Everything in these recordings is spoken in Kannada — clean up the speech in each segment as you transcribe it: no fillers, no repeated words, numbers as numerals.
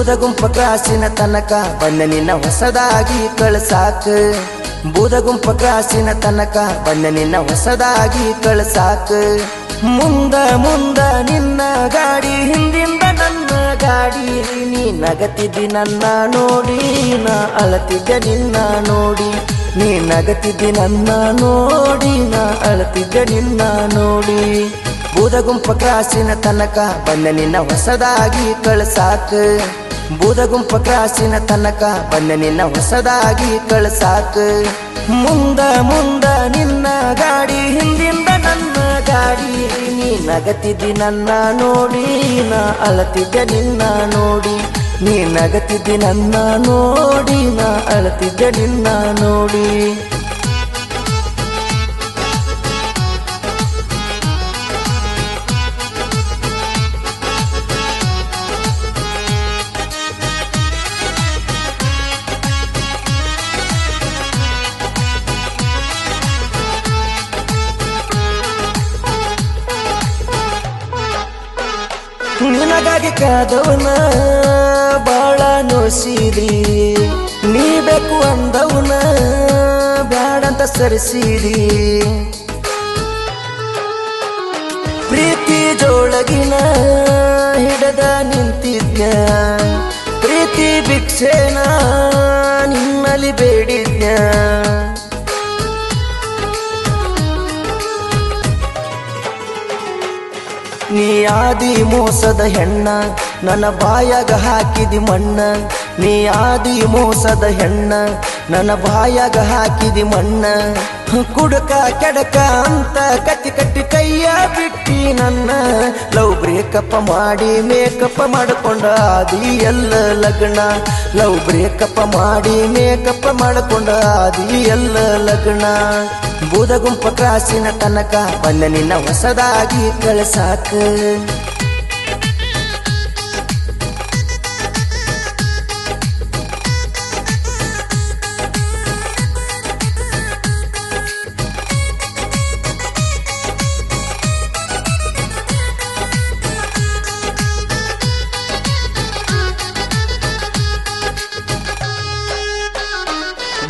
ಬೂದಗುಂಪ ಕ್ರಾಸಿನ ತನಕ ಬಂದ ನಿನ್ನ ಹೊಸದಾಗಿ ಕಳ್ಸಾಕ ಬೂದಗುಂಪ ಕ್ರಾಸಿನ ತನಕ ಬಂದ ನಿನ್ನ ಹೊಸದಾಗಿ ಕಳ್ಸಾಕ ಮುಂದ ಮುಂದ ನಿನ್ನ ಗಾಡಿ ಹಿಂದಿಂದ ನನ್ನ ಗಾಡಿ ನೀ ನಗತಿದ್ದಿ ನನ್ನ ನೋಡಿ ನಾ ಅಳತಿದ್ದೆ ನಿನ್ನ ನೋಡಿ ನೀ ನಗತಿದ್ದಿ ನನ್ನ ನೋಡಿ ನಾ ಅಳತಿದ್ದೆ ನಿನ್ನ ನೋಡಿ ಬೂದಗುಂಪ ಕ್ರಾಸಿನ ತನಕ ಬಂದ ನಿನ್ನ ಹೊಸದಾಗಿ ಕಳ್ಸಾಕ ಬೂದಗುಂಪ ಕ್ರಾಸಿನ ತನಕ ಬಂದ ನಿನ್ನ ಹೊಸದಾಗಿ ಕಳ್ಸಾಕ ಮುಂದ ಮುಂದ ನಿನ್ನ ಗಾಡಿ ಹಿಂದಿಂದ ನನ್ನ ಗಾಡಿ ನೀ ನಗತಿದ್ದಿ ನನ್ನ ನೋಡಿ ನಾ ಅಳತಿದ್ದೆ ನಿನ್ನ ನೋಡಿ ನೀ ನಗತಿದ್ದಿ ನನ್ನ ನೋಡಿ ನಾ ಅಳತಿದ್ದೆ ನಿನ್ನ ನೋಡಿ ನಿನಗಾಗಿ ಕಾದವನ ಬಾಳ ನೋಸಿದಿ ನೀ ಬೇಕು ಅಂದವನ ಬ್ಯಾಡಂತ ಸರಿಸಿದಿ ಪ್ರೀತಿ ಜೋಳಗಿನ ಹಿಡದ ನಿಂತಿದ್ನ ಪ್ರೀತಿ ಭಿಕ್ಷೆನ ನಿಮ್ಮಲ್ಲಿ ಬೇಡಿದ್ನ ನೀ ಆದಿ ಮೋಸದ ಹೆಣ್ಣ ನನ್ನ ಬಾಯಾಗ ಹಾಕಿದಿ ಮಣ್ಣ ನೀ ಆದಿ ಮೋಸದ ಹೆಣ್ಣ ನನ್ನ ಬಾಯಾಗ ಹಾಕಿದಿ ಮಣ್ಣ ಕುಡಕ ಕೆಡಕ ಅಂತ ಕಟ್ಟಿ ಕಟ್ಟಿ ಕೈಯ ಬಿಟ್ಟಿ ನನ್ನ ಲವ್ ಬ್ರೇಕಪ್ ಮಾಡಿ ಮೇಕಪ್ ಮಾಡಿಕೊಂಡ ಆದಿ ಎಲ್ಲ ಲಗ್ನ ಲವ್ ಬ್ರೇಕಪ್ ಮಾಡಿ ಮೇಕಪ್ ಮಾಡಿಕೊಂಡ ಆದಿ ಎಲ್ಲ ಲಗ್ನ ಬೂದಗುಂಪ ಕ್ರಾಸಿನ ತನಕ ಬಂದ ನಿನ್ನ ಹೊಸದಾಗಿ ಕಳ್ಸಾಕ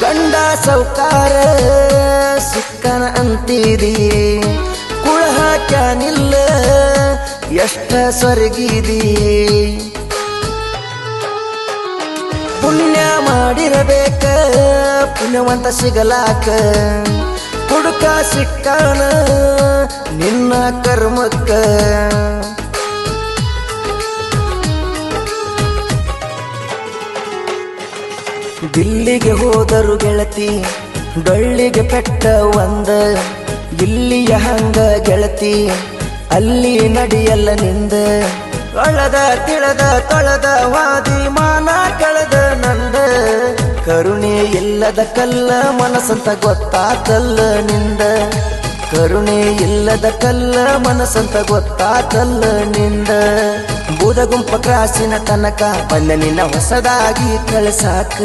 ಗಂಡ ಸೌಕಾರ ಸಿಕ್ಕನ ಅಂತೀರಿ ಕುಳ ಹಾಕ್ಯಾನಿಲ್ಲ ಎಷ್ಟ ಸ್ವರ್ಗಿದಿ ಪುಣ್ಯ ಮಾಡಿರಬೇಕ ಪುಣ್ಯವಂತ ಸಿಗಲಾಕ ಕುಡುಕ ಸಿಕ್ಕಾನ ನಿನ್ನ ಕರ್ಮಕ್ಕ ದಿಲ್ಲಿಗೆ ಹೋದರು ಗೆಳತಿ ಡೊಳ್ಳಿಗೆ ಪೆಟ್ಟ ಒಂದ ಇಲ್ಲಿಯ ಹಂಗ ಗೆಳತಿ ಅಲ್ಲಿ ನಡಿಯಲ್ಲ ನಿಂದ ಅಳದ ತಿಳದ ತೊಳೆದ ವಾದಿ ಮಾನ ಕಳೆದ ನಂದ ಕರುಣೆ ಇಲ್ಲದ ಕಲ್ಲ ಮನಸ್ಸಂತ ಗೊತ್ತಾತಲ್ಲ ನಿಂದ ಕರುಣೆ ಇಲ್ಲದ ಕಲ್ಲ ಮನಸ್ಸಂತ ಗೊತ್ತಾತಲ್ಲ ನಿಂದ ಬೂದಗುಂಪ ಕ್ರಾಸಿನ ತನಕ ಬಂದ ನಿನ್ನ ಹೊಸದಾಗಿ ಕಳ್ಸಾಕ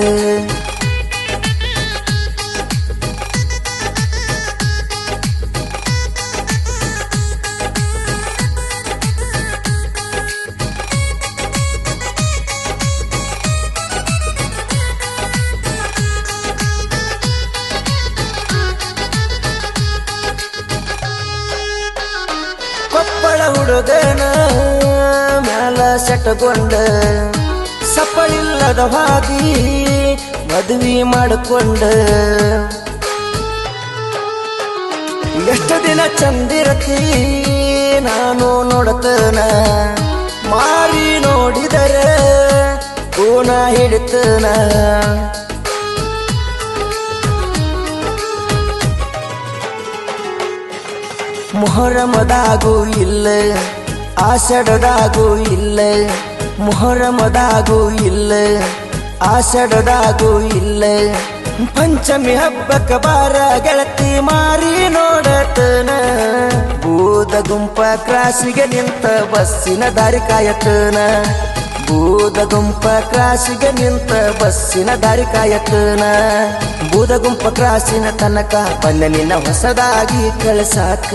ಕೊಪ್ಪಳ ಹುಡುಗನ ಮ್ಯಾಲ ಸೆಟಗೊಂಡ ಸಪ್ಪಳಿಲ್ಲದ ಹಾದಿ ಮದುವೆ ಮಾಡಿಕೊಂಡ ಎಷ್ಟು ದಿನ ಚಂದಿರತಿ ನಾನು ನೋಡತನ ಮಾರಿ ನೋಡಿದರೆ ಕೂನ ಹಿಡಿತನ ಮೊಹರಮದಾಗೂ ಇಲ್ಲ ಆಷಾಢದಾಗೂ ಇಲ್ಲ ಮೊಹರಮದಾಗೂ ಇಲ್ಲ ಆಷಾಢದಾಗೂ ಇಲ್ಲ ಪಂಚಮಿ ಹಬ್ಬಕ್ಕ ಬಾರ ಗೆಳತಿ ಮಾರಿ ನೋಡತನ ಬೂದಗುಂಪ ಕ್ರಾಸಿಗೆ ನಿಂತ ಬಸ್ಸಿನ ದಾರಿ ಕಾಯತನ ಬೂದಗುಂಪ ಕ್ರಾಸಿಗೆ ನಿಂತ ಬಸ್ಸಿನ ದಾರಿ ಕಾಯತನ ಬೂದಗುಂಪ ಕ್ರಾಸಿನ ತನಕ ಬಂದ ನಿನ್ನ ಹೊಸದಾಗಿ ಕಳ್ಸಾಕ